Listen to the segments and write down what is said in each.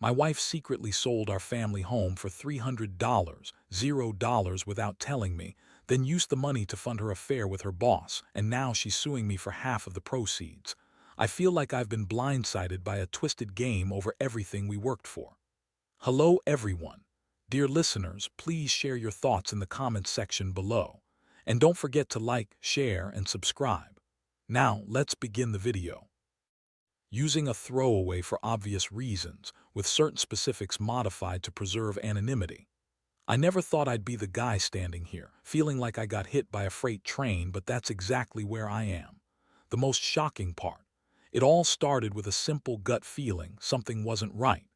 My wife secretly sold our family home for $300, $0 without telling me, then used the money to fund her affair with her boss, and now she's suing me for half of the proceeds. I feel like I've been blindsided by a twisted game over everything we worked for. Hello, everyone. Dear listeners, please share your thoughts in the comments section below. And don't forget to like, share, and subscribe. Now, let's begin the video. Using a throwaway for obvious reasons, with certain specifics modified to preserve anonymity. I never thought I'd be the guy standing here, feeling like I got hit by a freight train, but that's exactly where I am. The most shocking part. It all started with a simple gut feeling something wasn't right.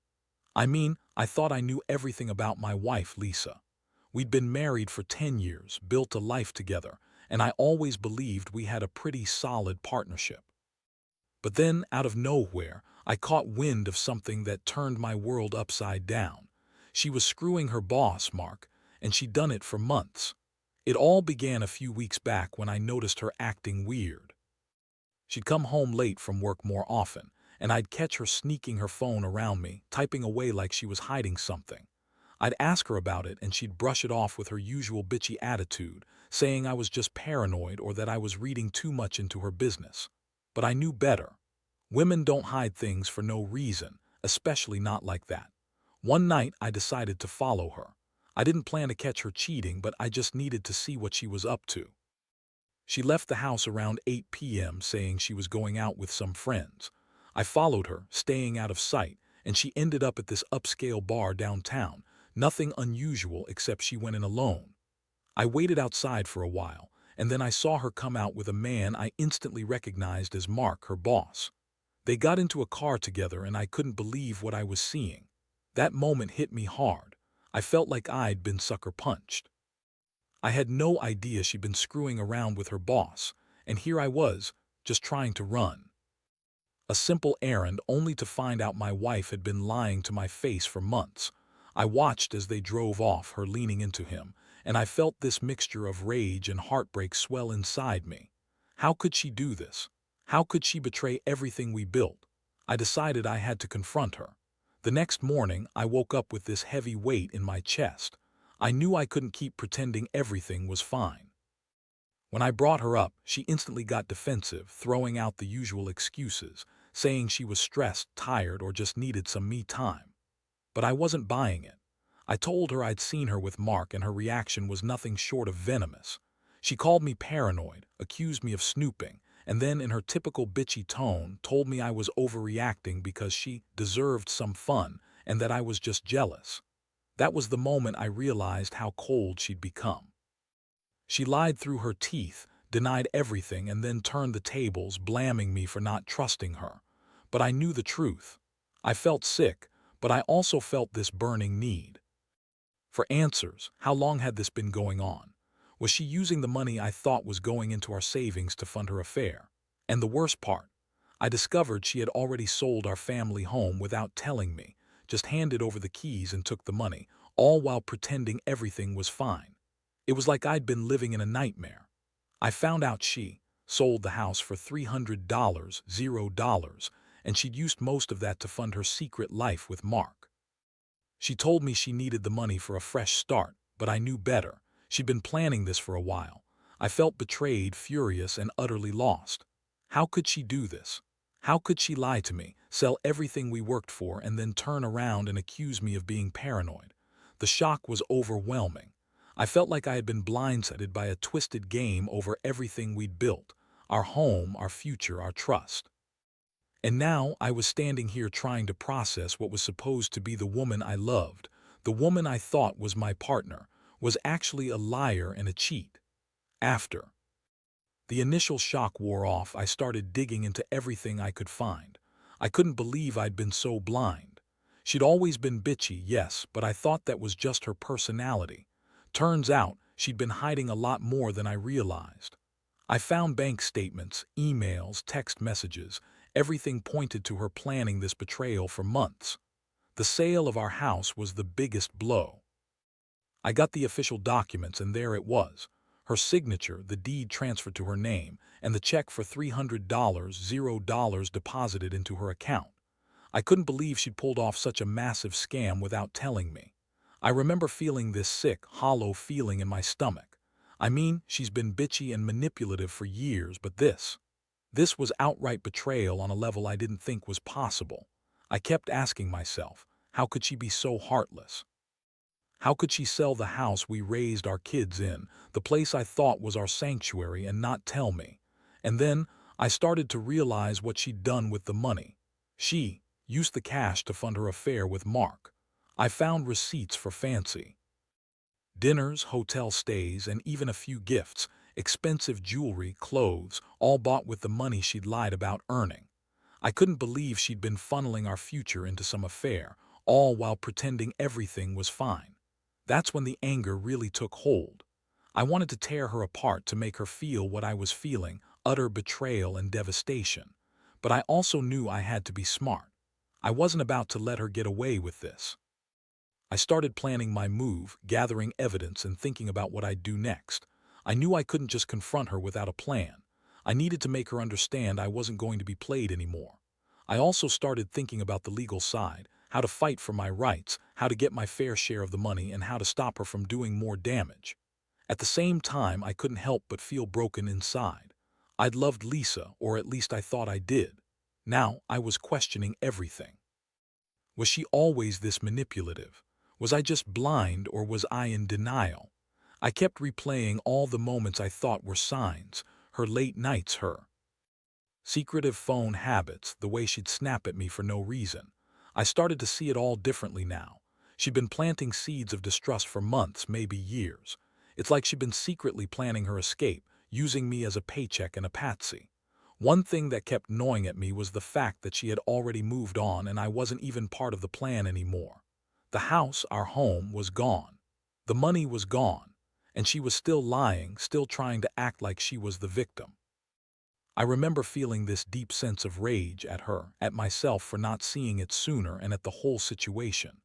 I thought I knew everything about my wife, Lisa. We'd been married for 10 years, built a life together, and I always believed we had a pretty solid partnership. But then, out of nowhere, I caught wind of something that turned my world upside down. She was screwing her boss, Mark, and she'd done it for months. It all began a few weeks back when I noticed her acting weird. She'd come home late from work more often, and I'd catch her sneaking her phone around me, typing away like she was hiding something. I'd ask her about it, and she'd brush it off with her usual bitchy attitude, saying I was just paranoid or that I was reading too much into her business. But I knew better. Women don't hide things for no reason, especially not like that. One night, I decided to follow her. I didn't plan to catch her cheating, but I just needed to see what she was up to. She left the house around 8 p.m. saying she was going out with some friends. I followed her, staying out of sight, and she ended up at this upscale bar downtown. Nothing unusual except she went in alone. I waited outside for a while, and then I saw her come out with a man I instantly recognized as Mark, her boss. They got into a car together, and I couldn't believe what I was seeing. That moment hit me hard. I felt like I'd been sucker punched. I had no idea she'd been screwing around with her boss, and here I was, just trying to run. A simple errand only to find out my wife had been lying to my face for months. I watched as they drove off, her leaning into him, and I felt this mixture of rage and heartbreak swell inside me. How could she do this? How could she betray everything we built? I decided I had to confront her. The next morning, I woke up with this heavy weight in my chest. I knew I couldn't keep pretending everything was fine. When I brought her up, she instantly got defensive, throwing out the usual excuses, saying she was stressed, tired, or just needed some me time. But I wasn't buying it. I told her I'd seen her with Mark, and her reaction was nothing short of venomous. She called me paranoid, accused me of snooping, and then in her typical bitchy tone told me I was overreacting because she deserved some fun and that I was just jealous. That was the moment I realized how cold she'd become. She lied through her teeth, denied everything, and then turned the tables, blaming me for not trusting her. But I knew the truth. I felt sick, but I also felt this burning need for answers. How long had this been going on? Was she using the money I thought was going into our savings to fund her affair? And the worst part, I discovered she had already sold our family home without telling me, just handed over the keys and took the money, all while pretending everything was fine. It was like I'd been living in a nightmare. I found out she sold the house for $300, $0, and she'd used most of that to fund her secret life with Mark. She told me she needed the money for a fresh start, but I knew better. She'd been planning this for a while. I felt betrayed, furious, and utterly lost. How could she do this? How could she lie to me, sell everything we worked for, and then turn around and accuse me of being paranoid? The shock was overwhelming. I felt like I had been blindsided by a twisted game over everything we'd built, our home, our future, our trust. And now I was standing here trying to process what was supposed to be the woman I loved, the woman I thought was my partner, was actually a liar and a cheat. After the initial shock wore off, I started digging into everything I could find. I couldn't believe I'd been so blind. She'd always been bitchy, yes, but I thought that was just her personality. Turns out, she'd been hiding a lot more than I realized. I found bank statements, emails, text messages. Everything pointed to her planning this betrayal for months. The sale of our house was the biggest blow. I got the official documents, and there it was. Her signature, the deed transferred to her name, and the check for $300, $0 deposited into her account. I couldn't believe she'd pulled off such a massive scam without telling me. I remember feeling this sick, hollow feeling in my stomach. I mean, she's been bitchy and manipulative for years, but this was outright betrayal on a level I didn't think was possible. I kept asking myself, how could she be so heartless? How could she sell the house we raised our kids in, the place I thought was our sanctuary, and not tell me? And then I started to realize what she'd done with the money. She used the cash to fund her affair with Mark. I found receipts for fancy dinners, hotel stays, and even a few gifts, expensive jewelry, clothes, all bought with the money she'd lied about earning. I couldn't believe she'd been funneling our future into some affair, all while pretending everything was fine. That's when the anger really took hold. I wanted to tear her apart to make her feel what I was feeling, utter betrayal and devastation. But I also knew I had to be smart. I wasn't about to let her get away with this. I started planning my move, gathering evidence and thinking about what I'd do next. I knew I couldn't just confront her without a plan. I needed to make her understand I wasn't going to be played anymore. I also started thinking about the legal side, how to fight for my rights, how to get my fair share of the money, and how to stop her from doing more damage. At the same time, I couldn't help but feel broken inside. I'd loved Lisa, or at least I thought I did. Now I was questioning everything. Was she always this manipulative? Was I just blind, or was I in denial? I kept replaying all the moments I thought were signs, her late nights, her secretive phone habits, the way she'd snap at me for no reason. I started to see it all differently now. She'd been planting seeds of distrust for months, maybe years. It's like she'd been secretly planning her escape, using me as a paycheck and a patsy. One thing that kept gnawing at me was the fact that she had already moved on and I wasn't even part of the plan anymore. The house, our home, was gone. The money was gone. And she was still lying, still trying to act like she was the victim. I remember feeling this deep sense of rage at her, at myself for not seeing it sooner, and at the whole situation.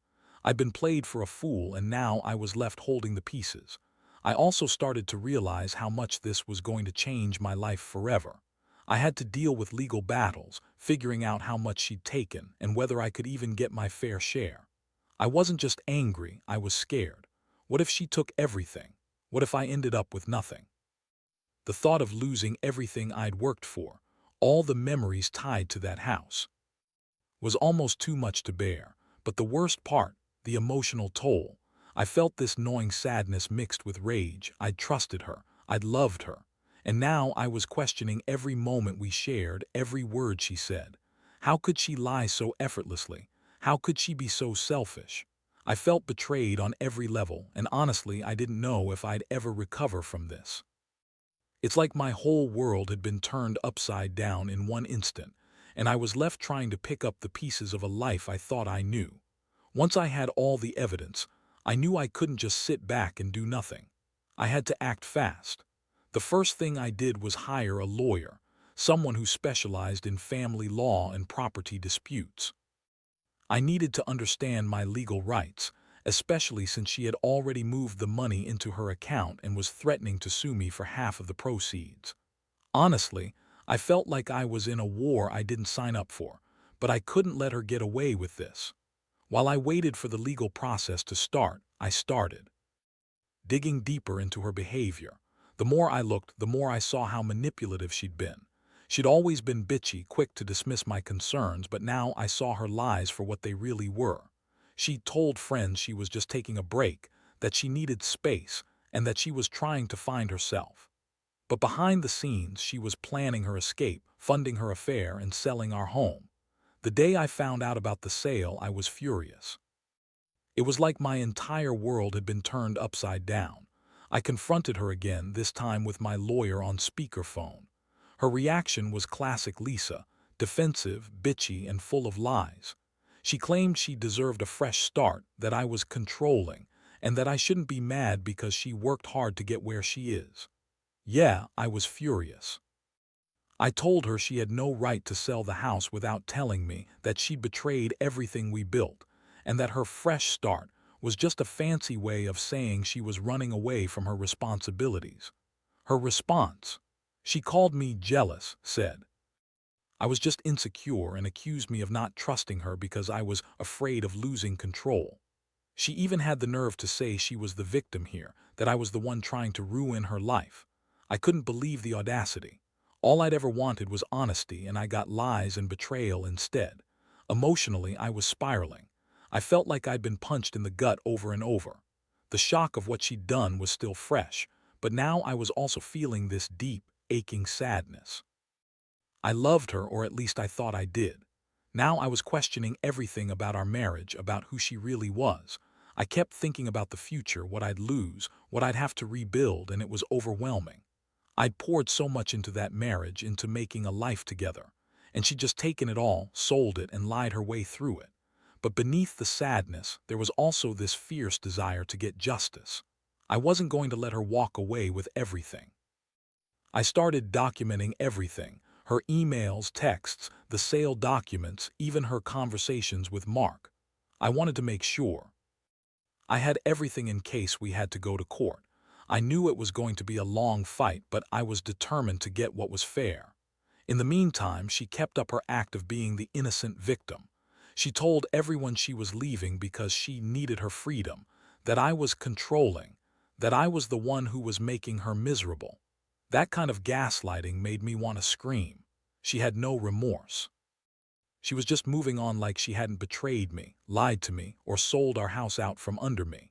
I'd been played for a fool, and now I was left holding the pieces. I also started to realize how much this was going to change my life forever. I had to deal with legal battles, figuring out how much she'd taken, and whether I could even get my fair share. I wasn't just angry, I was scared. What if she took everything? What if I ended up with nothing? The thought of losing everything I'd worked for, all the memories tied to that house, was almost too much to bear. But the worst part, the emotional toll. I felt this gnawing sadness mixed with rage. I'd trusted her, I'd loved her, and now I was questioning every moment we shared, every word she said. How could she lie so effortlessly? How could she be so selfish? I felt betrayed on every level, and honestly, I didn't know if I'd ever recover from this. It's like my whole world had been turned upside down in one instant, and I was left trying to pick up the pieces of a life I thought I knew. Once I had all the evidence, I knew I couldn't just sit back and do nothing. I had to act fast. The first thing I did was hire a lawyer, someone who specialized in family law and property disputes. I needed to understand my legal rights, especially since she had already moved the money into her account and was threatening to sue me for half of the proceeds. Honestly, I felt like I was in a war I didn't sign up for, but I couldn't let her get away with this. While I waited for the legal process to start, I started digging deeper into her behavior. The more I looked, the more I saw how manipulative she'd been. She'd always been bitchy, quick to dismiss my concerns, but now I saw her lies for what they really were. She'd told friends she was just taking a break, that she needed space, and that she was trying to find herself. But behind the scenes, she was planning her escape, funding her affair, and selling our home. The day I found out about the sale, I was furious. It was like my entire world had been turned upside down. I confronted her again, this time with my lawyer on speakerphone. Her reaction was classic Lisa, defensive, bitchy, and full of lies. She claimed she deserved a fresh start, that I was controlling, and that I shouldn't be mad because she worked hard to get where she is. Yeah, I was furious. I told her she had no right to sell the house without telling me, that she'd betrayed everything we built, and that her fresh start was just a fancy way of saying she was running away from her responsibilities. Her response? She called me jealous, said I was just insecure and accused me of not trusting her because I was afraid of losing control. She even had the nerve to say she was the victim here, that I was the one trying to ruin her life. I couldn't believe the audacity. All I'd ever wanted was honesty, and I got lies and betrayal instead. Emotionally, I was spiraling. I felt like I'd been punched in the gut over and over. The shock of what she'd done was still fresh, but now I was also feeling this deep, aching sadness. I loved her, or at least I thought I did. Now I was questioning everything about our marriage, about who she really was. I kept thinking about the future, what I'd lose, what I'd have to rebuild, and it was overwhelming. I'd poured so much into that marriage, into making a life together, and she'd just taken it all, sold it, and lied her way through it. But beneath the sadness, there was also this fierce desire to get justice. I wasn't going to let her walk away with everything. I started documenting everything: her emails, texts, the sale documents, even her conversations with Mark. I wanted to make sure. I had everything in case we had to go to court. I knew it was going to be a long fight, but I was determined to get what was fair. In the meantime, she kept up her act of being the innocent victim. She told everyone she was leaving because she needed her freedom, that I was controlling, that I was the one who was making her miserable. That kind of gaslighting made me want to scream. She had no remorse. She was just moving on like she hadn't betrayed me, lied to me, or sold our house out from under me.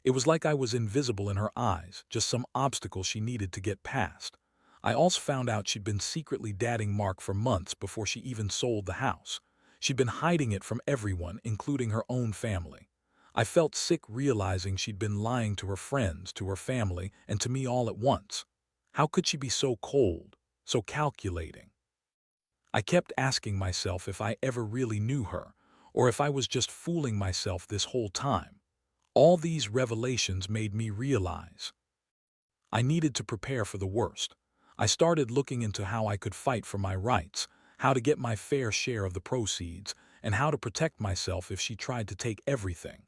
It was like I was invisible in her eyes, just some obstacle she needed to get past. I also found out she'd been secretly dating Mark for months before she even sold the house. She'd been hiding it from everyone, including her own family. I felt sick realizing she'd been lying to her friends, to her family, and to me all at once. How could she be so cold, so calculating? I kept asking myself if I ever really knew her, or if I was just fooling myself this whole time. All these revelations made me realize I needed to prepare for the worst. I started looking into how I could fight for my rights, how to get my fair share of the proceeds, and how to protect myself if she tried to take everything.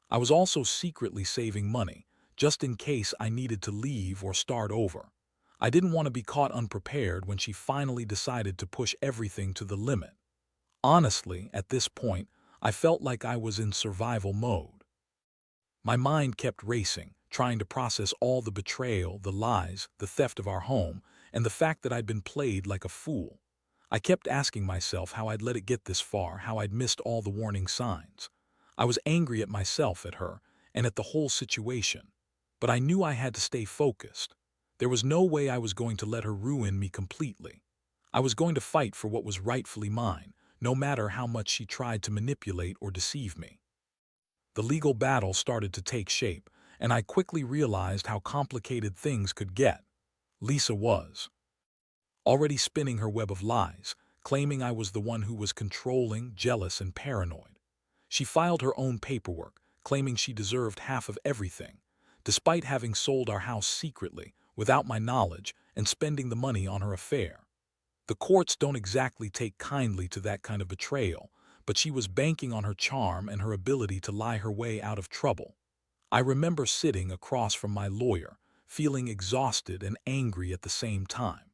I was also secretly saving money, just in case I needed to leave or start over. I didn't want to be caught unprepared when she finally decided to push everything to the limit. Honestly, at this point, I felt like I was in survival mode. My mind kept racing, trying to process all the betrayal, the lies, the theft of our home, and the fact that I'd been played like a fool. I kept asking myself how I'd let it get this far, how I'd missed all the warning signs. I was angry at myself, at her, and at the whole situation. But I knew I had to stay focused. There was no way I was going to let her ruin me completely. I was going to fight for what was rightfully mine, no matter how much she tried to manipulate or deceive me. The legal battle started to take shape, and I quickly realized how complicated things could get. Lisa was already spinning her web of lies, claiming I was the one who was controlling, jealous, and paranoid. She filed her own paperwork, claiming she deserved half of everything, despite having sold our house secretly, without my knowledge, and spending the money on her affair. The courts don't exactly take kindly to that kind of betrayal, but she was banking on her charm and her ability to lie her way out of trouble. I remember sitting across from my lawyer, feeling exhausted and angry at the same time.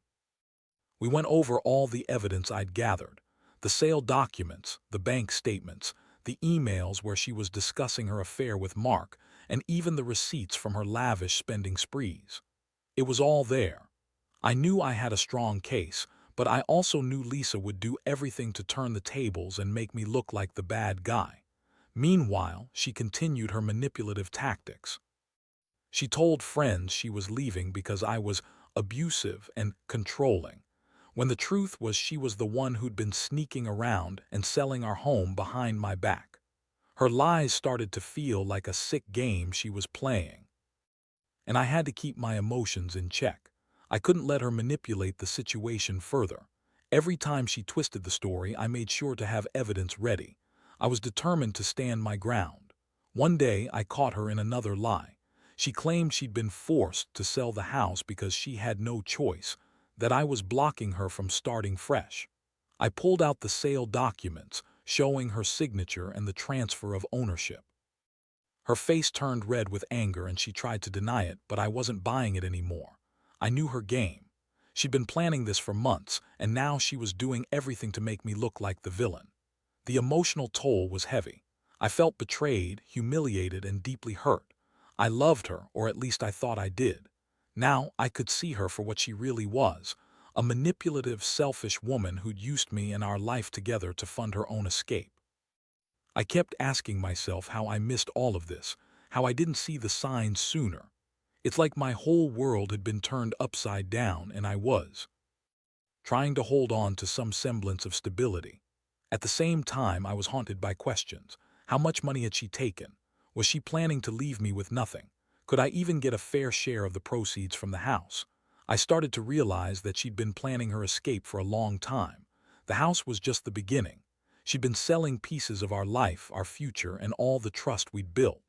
We went over all the evidence I'd gathered: the sale documents, the bank statements, the emails where she was discussing her affair with Mark, and even the receipts from her lavish spending sprees. It was all there. I knew I had a strong case, but I also knew Lisa would do everything to turn the tables and make me look like the bad guy. Meanwhile, she continued her manipulative tactics. She told friends she was leaving because I was abusive and controlling, when the truth was she was the one who'd been sneaking around and selling our home behind my back. Her lies started to feel like a sick game she was playing, and I had to keep my emotions in check. I couldn't let her manipulate the situation further. Every time she twisted the story, I made sure to have evidence ready. I was determined to stand my ground. One day, I caught her in another lie. She claimed she'd been forced to sell the house because she had no choice, that I was blocking her from starting fresh. I pulled out the sale documents, showing her signature and the transfer of ownership. Her face turned red with anger and she tried to deny it, but I wasn't buying it anymore. I knew her game. She'd been planning this for months, and now she was doing everything to make me look like the villain. The emotional toll was heavy. I felt betrayed, humiliated, and deeply hurt. I loved her, or at least I thought I did. Now I could see her for what she really was, a manipulative, selfish woman who'd used me and our life together to fund her own escape. I kept asking myself how I missed all of this, how I didn't see the signs sooner. It's like my whole world had been turned upside down and I was trying to hold on to some semblance of stability. At the same time, I was haunted by questions. How much money had she taken? Was she planning to leave me with nothing? Could I even get a fair share of the proceeds from the house? I started to realize that she'd been planning her escape for a long time. The house was just the beginning. She'd been selling pieces of our life, our future, and all the trust we'd built.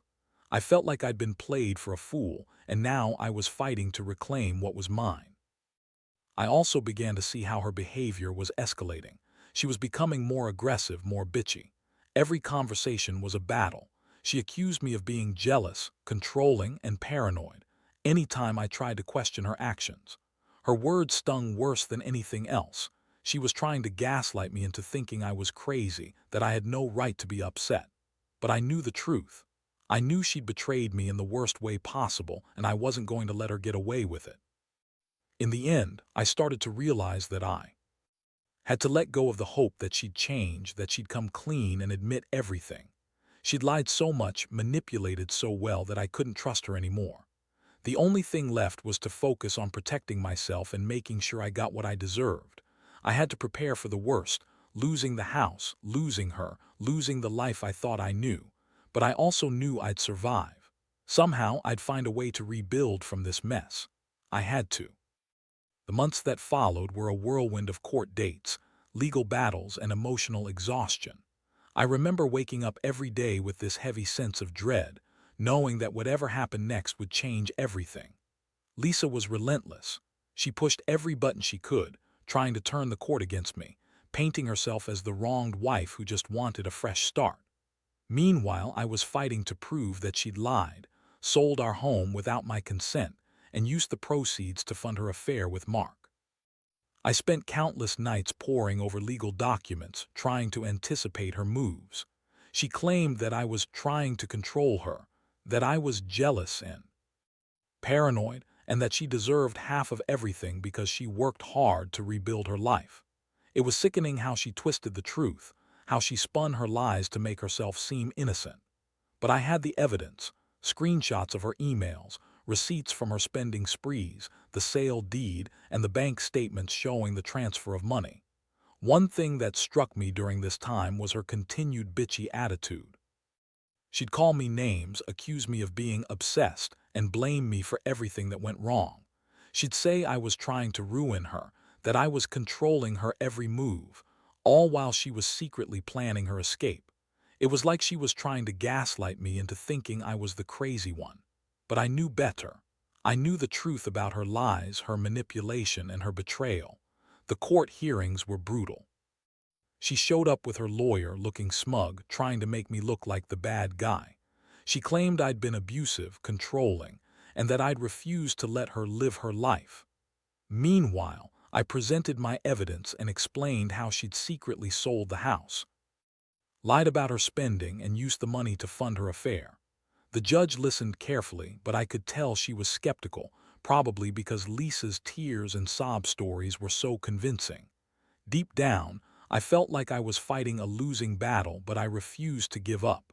I felt like I'd been played for a fool, and now I was fighting to reclaim what was mine. I also began to see how her behavior was escalating. She was becoming more aggressive, more bitchy. Every conversation was a battle. She accused me of being jealous, controlling, and paranoid anytime I tried to question her actions. Her words stung worse than anything else. She was trying to gaslight me into thinking I was crazy, that I had no right to be upset. But I knew the truth. I knew she'd betrayed me in the worst way possible, and I wasn't going to let her get away with it. In the end, I started to realize that I had to let go of the hope that she'd change, that she'd come clean and admit everything. She'd lied so much, manipulated so well that I couldn't trust her anymore. The only thing left was to focus on protecting myself and making sure I got what I deserved. I had to prepare for the worst, losing the house, losing her, losing the life I thought I knew. But I also knew I'd survive. Somehow I'd find a way to rebuild from this mess. I had to. The months that followed were a whirlwind of court dates, legal battles, and emotional exhaustion. I remember waking up every day with this heavy sense of dread, knowing that whatever happened next would change everything. Lisa was relentless. She pushed every button she could, trying to turn the court against me, painting herself as the wronged wife who just wanted a fresh start. Meanwhile, I was fighting to prove that she'd lied, sold our home without my consent, and used the proceeds to fund her affair with Mark. I spent countless nights poring over legal documents, trying to anticipate her moves. She claimed that I was trying to control her, that I was jealous and paranoid, and that she deserved half of everything because she worked hard to rebuild her life. It was sickening how she twisted the truth, how she spun her lies to make herself seem innocent. But I had the evidence, screenshots of her emails, receipts from her spending sprees, the sale deed, and the bank statements showing the transfer of money. One thing that struck me during this time was her continued bitchy attitude. She'd call me names, accuse me of being obsessed, and blame me for everything that went wrong. She'd say I was trying to ruin her, that I was controlling her every move, all while she was secretly planning her escape. It was like she was trying to gaslight me into thinking I was the crazy one. But I knew better. I knew the truth about her lies, her manipulation, and her betrayal. The court hearings were brutal. She showed up with her lawyer looking smug, trying to make me look like the bad guy. She claimed I'd been abusive, controlling, and that I'd refused to let her live her life. Meanwhile, I presented my evidence and explained how she'd secretly sold the house, lied about her spending, and used the money to fund her affair. The judge listened carefully, but I could tell she was skeptical, probably because Lisa's tears and sob stories were so convincing. Deep down, I felt like I was fighting a losing battle, but I refused to give up.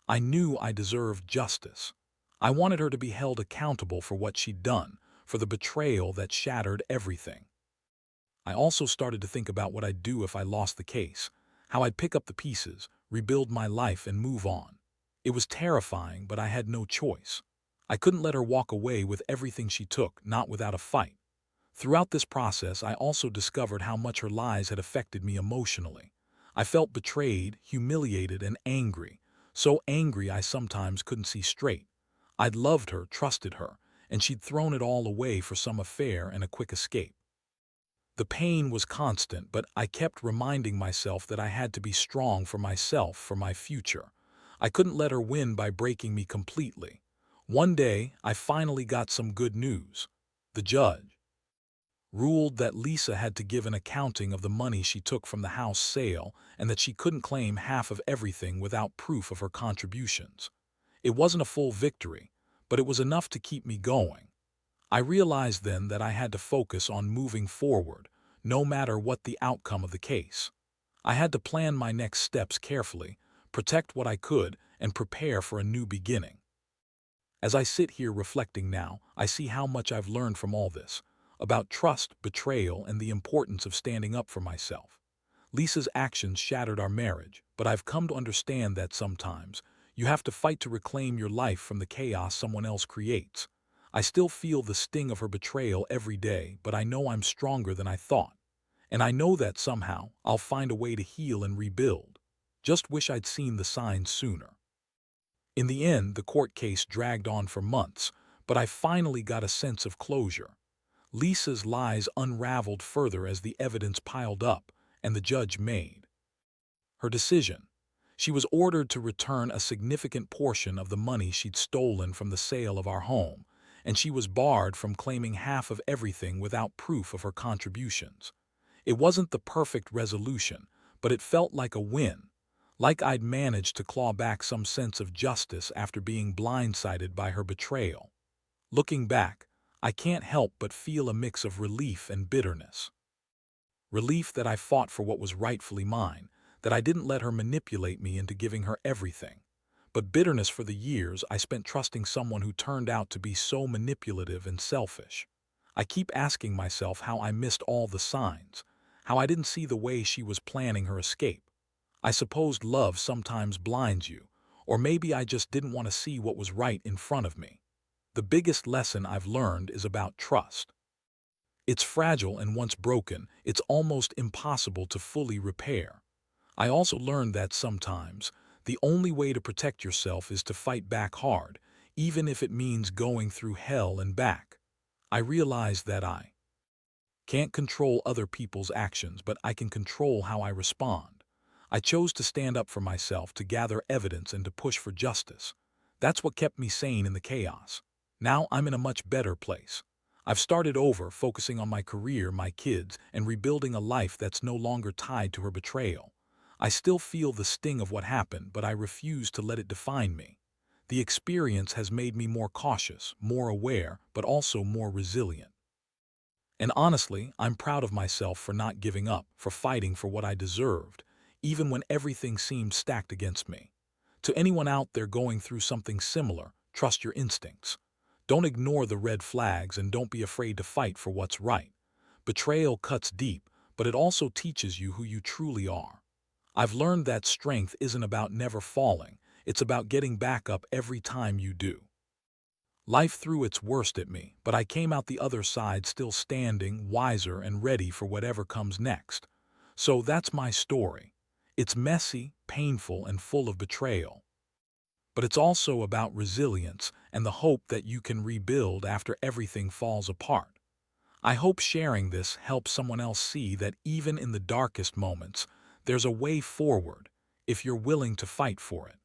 I knew I deserved justice. I wanted her to be held accountable for what she'd done, for the betrayal that shattered everything. I also started to think about what I'd do if I lost the case, how I'd pick up the pieces, rebuild my life, and move on. It was terrifying, but I had no choice. I couldn't let her walk away with everything she took, not without a fight. Throughout this process, I also discovered how much her lies had affected me emotionally. I felt betrayed, humiliated, and angry. So angry I sometimes couldn't see straight. I'd loved her, trusted her, and she'd thrown it all away for some affair and a quick escape. The pain was constant, but I kept reminding myself that I had to be strong for myself, for my future. I couldn't let her win by breaking me completely. One day, I finally got some good news. The judge ruled that Lisa had to give an accounting of the money she took from the house sale and that she couldn't claim half of everything without proof of her contributions. It wasn't a full victory, but it was enough to keep me going. I realized then that I had to focus on moving forward, no matter what the outcome of the case. I had to plan my next steps carefully, protect what I could, and prepare for a new beginning. As I sit here reflecting now, I see how much I've learned from all this, about trust, betrayal, and the importance of standing up for myself. Lisa's actions shattered our marriage, but I've come to understand that sometimes you have to fight to reclaim your life from the chaos someone else creates. I still feel the sting of her betrayal every day, but I know I'm stronger than I thought. And I know that somehow I'll find a way to heal and rebuild. Just wish I'd seen the signs sooner. In the end, the court case dragged on for months, but I finally got a sense of closure. Lisa's lies unraveled further as the evidence piled up, and the judge made her decision. She was ordered to return a significant portion of the money she'd stolen from the sale of our home, and she was barred from claiming half of everything without proof of her contributions. It wasn't the perfect resolution, but it felt like a win, like I'd managed to claw back some sense of justice after being blindsided by her betrayal. Looking back, I can't help but feel a mix of relief and bitterness. Relief that I fought for what was rightfully mine, that I didn't let her manipulate me into giving her everything. But bitterness for the years I spent trusting someone who turned out to be so manipulative and selfish. I keep asking myself how I missed all the signs, how I didn't see the way she was planning her escape. I suppose love sometimes blinds you, or maybe I just didn't want to see what was right in front of me. The biggest lesson I've learned is about trust. It's fragile, and once broken, it's almost impossible to fully repair. I also learned that sometimes the only way to protect yourself is to fight back hard, even if it means going through hell and back. I realized that I can't control other people's actions, but I can control how I respond. I chose to stand up for myself, to gather evidence, and to push for justice. That's what kept me sane in the chaos. Now I'm in a much better place. I've started over, focusing on my career, my kids, and rebuilding a life that's no longer tied to her betrayal. I still feel the sting of what happened, but I refuse to let it define me. The experience has made me more cautious, more aware, but also more resilient. And honestly, I'm proud of myself for not giving up, for fighting for what I deserved, even when everything seemed stacked against me. To anyone out there going through something similar, trust your instincts. Don't ignore the red flags, and don't be afraid to fight for what's right. Betrayal cuts deep, but it also teaches you who you truly are. I've learned that strength isn't about never falling, it's about getting back up every time you do. Life threw its worst at me, but I came out the other side still standing, wiser, and ready for whatever comes next. So that's my story. It's messy, painful, and full of betrayal. But it's also about resilience and the hope that you can rebuild after everything falls apart. I hope sharing this helps someone else see that even in the darkest moments, there's a way forward, if you're willing to fight for it.